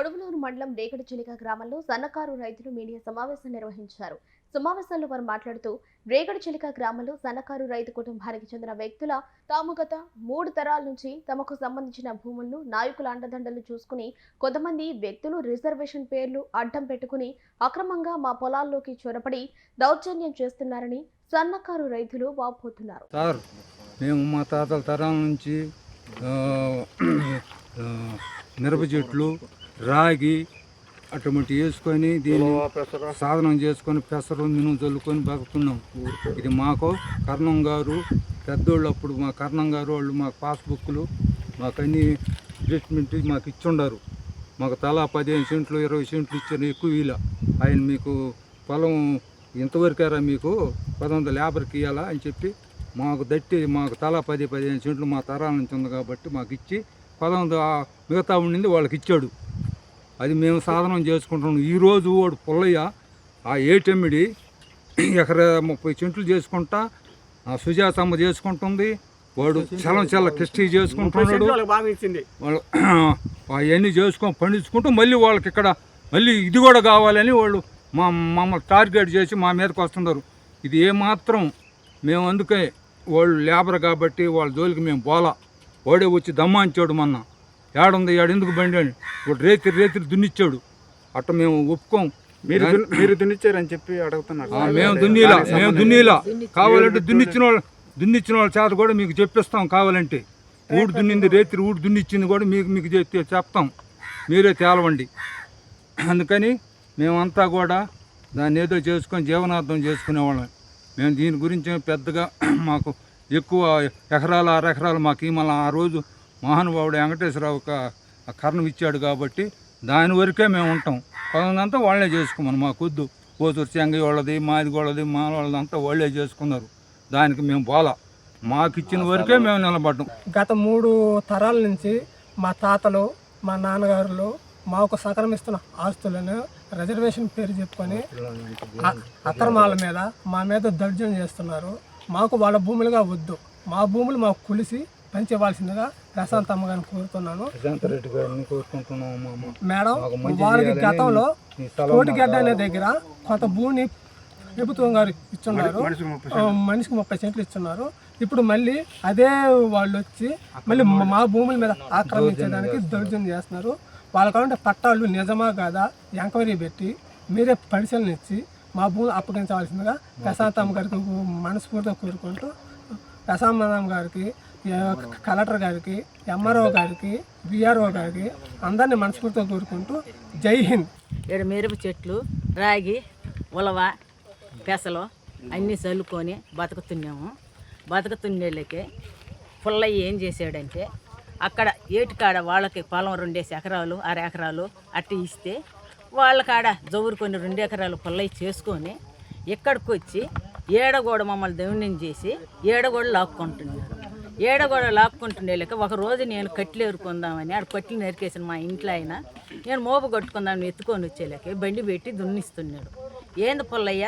కొడవలూరు మండలం రేగడిచిలిక గ్రామంలో సన్నకారు రైతులు మీడియా సమావేశం నిర్వహించారు. సమావేశంలో వారు మాట్లాడుతూ రేగడిచిలిక గ్రామంలో సన్నకారు రైతు కుటుంబానికి చెందిన వ్యక్తుల తాము గత 3 తరాల నుంచి తమకు సంబంధించిన భూములను నాయకుల అండదండలు చూసుకుని కొంతమంది వ్యక్తులు రిజర్వేషన్ పేర్లు అడ్డం పెట్టుకుని అక్రమంగా మా పొలాల్లోకి చొరబడి దౌర్జన్యం చేస్తున్నారని సన్నకారు రైతులు వాపోతున్నారు. మేము మా తాతల తరాల నుంచి మిరప చెట్లు రాగి అటువంటి వేసుకొని దీన్ని సాధనం చేసుకొని పెసరు మినుము చల్లుకొని బతుకుతున్నాం. ఇది మాకు కర్ణం గారు పెద్దోళ్ళు అప్పుడు మా కర్ణం గారు వాళ్ళు మాకు పాస్బుక్లు మాకు అన్ని అడ్జస్ట్మెంట్ మాకు ఇచ్చుండారు. మాకు తలా 15 సెంట్లు 20 సెంట్లు ఇచ్చారు. ఎక్కువ వీల ఆయన మీకు పొలం ఇంతవరకేరా మీకు 100 లేబర్కి ఇవ్వాలా అని చెప్పి మాకు దట్టి మాకు తలా 10-15 సెంట్లు మా తరాల నుంచి ఉంది కాబట్టి మాకు ఇచ్చి 100 మిగతా ఉండింది వాళ్ళకి ఇచ్చాడు. అది మేము సాధనం చేసుకుంటున్నాం. ఈరోజు వాడు పుల్లయ్య ఆ ఏటెమ్మిడి ఎకరా 30 సెంట్లు చేసుకుంటా సుజాతమ్మ చేసుకుంటుంది. వాడు చల్ల క్రిస్టీ చేసుకుంటున్నాడు. వాళ్ళు అవన్నీ చేసుకొని పండించుకుంటూ మళ్ళీ వాళ్ళకి ఇక్కడ మళ్ళీ ఇది కూడా కావాలని వాళ్ళు మమ్మల్ని టార్గెట్ చేసి మా మీదకి వస్తున్నారు. ఇది ఏమాత్రం మేము అందుకే వాళ్ళు లేబర్ కాబట్టి వాళ్ళ జోలికి మేము పోలా. వాడే వచ్చి దమ్మాంచాడు మొన్న ఏడుంది ఎందుకు బండి అని వాడు రేతిరి దున్నిచ్చాడు. అట్ట మేము ఒప్పుకోం. మీరు దున్నిచ్చారని చెప్పి అడుగుతున్నారు. మేము దున్నీలా కావాలంటే దున్నిచ్చిన వాళ్ళ చేత కూడా మీకు చెప్పిస్తాం. కావాలంటే ఊడు దున్నింది రేతిరి ఊడు దున్నిచ్చింది కూడా మీకు చెప్తాం. మీరే తేలవండి. అందుకని మేమంతా కూడా దాన్ని ఏదో చేసుకొని జీవనార్థం చేసుకునేవాళ్ళం. మేము దీని గురించి పెద్దగా మాకు ఎక్కువ ఎకరాలు 6 ఎకరాలు మాకు మళ్ళీ ఆ రోజు మహానుభావుడు వెంకటేశ్వరరావు కర్ణం ఇచ్చాడు కాబట్టి దాని వరకే మేము ఉంటాం. కొంతంతా వాళ్ళే చేసుకోమని మాకొద్దు. పోతూరు చెంగయ్య వాళ్ళది మాది వాళ్ళది మా వాళ్ళదంతా వాళ్ళే చేసుకున్నారు. దానికి మేము పోలా. మాకు ఇచ్చిన వరకే మేము నిలబడ్డాం. గత 3 తరాల నుంచి మా తాతలు మా నాన్నగారులు మాకు సంక్రమిస్తున్న ఆస్తులను రిజర్వేషన్ పేరు చెప్పుకొని అక్రమాల మీద మా మీద దౌర్జన్యం చేస్తున్నారు. మాకు వాళ్ళ భూములుగా వద్దు. మా భూములు మాకు కొలిసి పంచవలసిందిగా ప్రశాంతమ్మ గారిని కోరుతున్నాను. మేడం, వారికి గతంలో కోటిగడ్డ అనే దగ్గర కొంత భూమిని ప్రభుత్వం గారు ఇచ్చున్నారు. మనిషికి 30 సెంట్లు ఇస్తున్నారు. ఇప్పుడు మళ్ళీ అదే వాళ్ళు వచ్చి మళ్ళీ మా భూముల మీద ఆక్రమించడానికి దౌర్జన్యం చేస్తున్నారు. వాళ్ళకంటే పట్టాలు నిజమా కాదా ఎంక్వైరీ పెట్టి మీరే పరిశీలన ఇచ్చి మా భూములు అప్పగించవలసిందిగా ప్రశాంతమ్మ గారికి మనస్ఫూర్తిగా కోరుకుంటూ ప్రశాంతమ్మ గారికి కలెక్టర్ గారికి ఎంఆర్ఓ గారికి విఆర్ఓ గారికి అందరినీ మనస్ఫూర్తిగా కోరుకుంటూ జై హింద్. ఇక్కడ మిరప చెట్లు రాగి ఉలవ పెసలు అన్నీ చల్లుకొని బతుకుతున్నాము. బతుకుతుండేళ్ళకి పుల్లయ్య ఏం చేశాడంటే అక్కడ ఏటికాడ వాళ్ళకి పొలం 2 ఎకరాలు 6 ఎకరాలు అట్టి ఇస్తే వాళ్ళ కాడ జవురుకొని 2 ఎకరాలు పుల్లయ్య చేసుకొని ఇక్కడికి వచ్చి ఏడగోడ మమ్మల్ని దౌర్జన్యం చేసి ఏడగోడ లాక్కుంటుండేలేక ఒకరోజు నేను కట్లు ఏరుకుందామని ఆడ కట్లు నరికేసిన మా ఇంట్లో అయినా నేను మోపు కొట్టుకుందామని ఎత్తుకొని వచ్చేలేక బండి పెట్టి దున్నిస్తున్నాడు. ఏంది పుల్లయ్య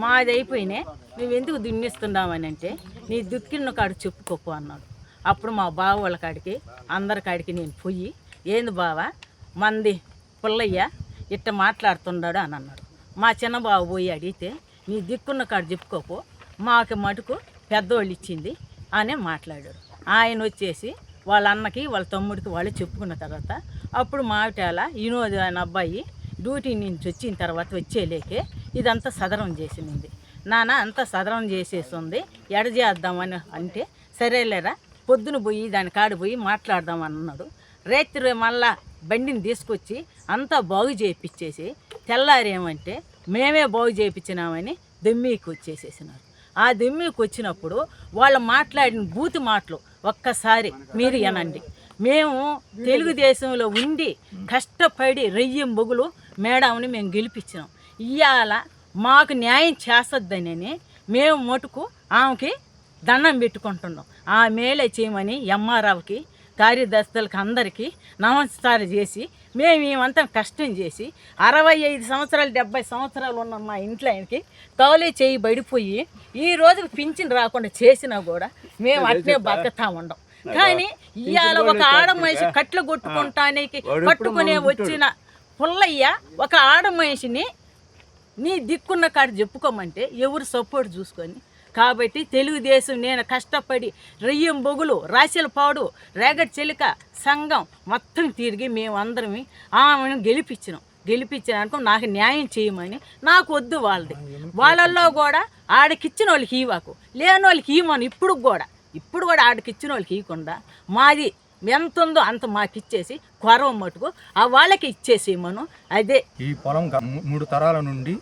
మాది అయిపోయినాయి నువ్వు ఎందుకు దున్నిస్తున్నామని అంటే నీ దుక్కిన కాడు చెప్పుకోపు అన్నాడు. అప్పుడు మా బావ వాళ్ళ కాడికి అందరి కాడికి నేను పోయి ఏంది బావ మంది పుల్లయ్య ఇట్ట మాట్లాడుతున్నాడు అని అన్నాడు. మా చిన్న బావ పోయి అడిగితే నీ దిక్కున్న కాడు చెప్పుకోపో మాకు మటుకు పెద్దోళ్ళు ఇచ్చింది అని మాట్లాడాడు. ఆయన వచ్చేసి వాళ్ళ అన్నకి వాళ్ళ తమ్ముడికి వాళ్ళు చెప్పుకున్న తర్వాత అప్పుడు మావిటాల వినోద్ ఆయన అబ్బాయి డ్యూటీ నుంచి వచ్చిన తర్వాత వచ్చేలేకే ఇదంతా సదరం చేసింది. నాన్న అంతా సదరం చేసేసి ఉంది ఎడ చేద్దామని అంటే సరేలేరా పొద్దున పోయి దాని కాడ పోయి మాట్లాడదాం అన్నాడు. రైతు మళ్ళా బండిని తీసుకొచ్చి అంతా బాగు చేయించేసి తెల్లారేమంటే మేమే బాగు చేయించినామని దెమ్మీకి వచ్చేసేసినారు. ఆ దెమ్మీకి వచ్చినప్పుడు వాళ్ళు మాట్లాడిన బూతి మాటలు ఒక్కసారి మీరు వినండి. మేము తెలుగుదేశంలో ఉండి కష్టపడి రెయ్యం బొగులు మేడంని మేము గెలిపించినాం. ఇవాళ మాకు న్యాయం చేస్తుందని మేము మటుకు ఆమెకి దండం పెట్టుకుంటున్నాం. ఆ మేలే చేయమని ఎంఆర్ఓకి కార్యదర్శులకు అందరికీ నమస్కారం చేసి మేమంతా కష్టం చేసి 65 సంవత్సరాలు 70 సంవత్సరాలు ఉన్న మా ఇంట్లో ఆయనకి తోలే చేయి బడిపోయి ఈ రోజుకి పింఛన్ రాకుండా చేసినా కూడా మేము అట్నే బతుకుతా ఉండం. కానీ ఇవాళ ఒక ఆడ మనిషి కట్లు కొట్టుకుంటానికి పట్టుకునే వచ్చిన పుల్లయ్య ఒక ఆడ మనిషిని నీ దిక్కున్న కాడ చెప్పుకోమంటే ఎవరు సపోర్ట్ చూసుకొని. కాబట్టి తెలుగుదేశం నేను కష్టపడి రెయ్యం బొగులు రాశిలపాడు రేగడి చెలిక సంఘం మొత్తం తిరిగి మేమందరం ఆమెను గెలిపించినానుకో నాకు న్యాయం చేయమని. నాకు వద్దు వాళ్ళల్లో కూడా ఆడకిచ్చిన వాళ్ళకి ఇవ్వకు, లేని వాళ్ళకి ఇవ్వమని. ఇప్పుడు కూడా ఆడకిచ్చిన వాళ్ళకి ఇవ్వకుండా మాది ఎంత ఉందో అంత మాకు ఇచ్చేసి కొరవ మటుకు ఆ వాళ్ళకి ఇచ్చేసేయమను. అదే ఈ పొలం 3 తరాల నుండి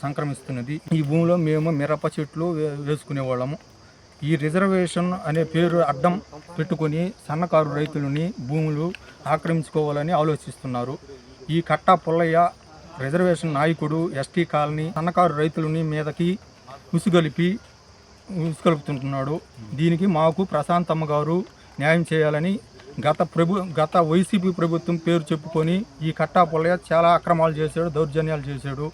సంక్రమిస్తున్నది. ఈ భూమిలో మేము మిరప చెట్లు వేసుకునేవాళ్ళము. ఈ రిజర్వేషన్ అనే పేరు అడ్డం పెట్టుకొని సన్నకారు రైతులని భూములు ఆక్రమించుకోవాలని ఆలోచిస్తున్నారు. ఈ కట్టా పుల్లయ్య రిజర్వేషన్ నాయకుడు ఎస్టీ కాలనీ సన్నకారు రైతులని మీదకి ఉసుగొలుపుతుంటున్నాడు. దీనికి మాకు ప్రశాంతమ్మ గారు న్యాయం చేయాలని గత వైసీపీ ప్రభుత్వం పేరు చెప్పుకొని ఈ కట్టా పుల్లయ్య చాలా అక్రమాలు చేశాడు, దౌర్జన్యాలు చేశాడు.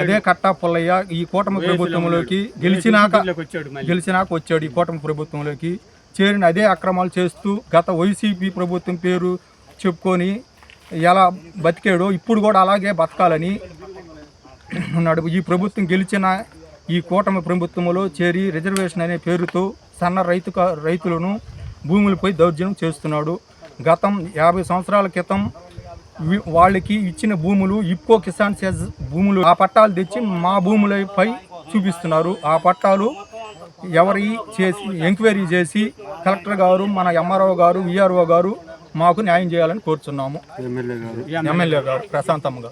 అదే కట్టా పుల్లయ్య ఈ కూటమి ప్రభుత్వంలోకి గెలిచినాక వచ్చాడు. ఈ కూటమి ప్రభుత్వంలోకి చేరిన అదే అక్రమాలు చేస్తూ గత వైసీపీ ప్రభుత్వం పేరు చెప్పుకొని ఎలా బతికాడో ఇప్పుడు కూడా అలాగే బతకాలని ఉన్నాడు. ఈ ప్రభుత్వం గెలిచిన ఈ కూటమి ప్రభుత్వంలో చేరి రిజర్వేషన్ అనే పేరుతో సన్న రైతులను భూములపై దౌర్జన్యం చేస్తున్నాడు. గతం 50 సంవత్సరాల క్రితం వాళ్ళకి ఇచ్చిన భూములు ఇప్పో కిసాన్ సెజ్ భూములు ఆ పట్టాలు తెచ్చి మా భూములపై చూపిస్తున్నారు. ఆ పట్టాలు ఎవరి చేసి ఎంక్వైరీ చేసి కలెక్టర్ గారు, మన ఎంఆర్ఓ గారు, విఆర్ఓ గారు మాకు న్యాయం చేయాలని కోరుతున్నాము. ఎమ్మెల్యే గారు ప్రశాంతమ్మ గారు.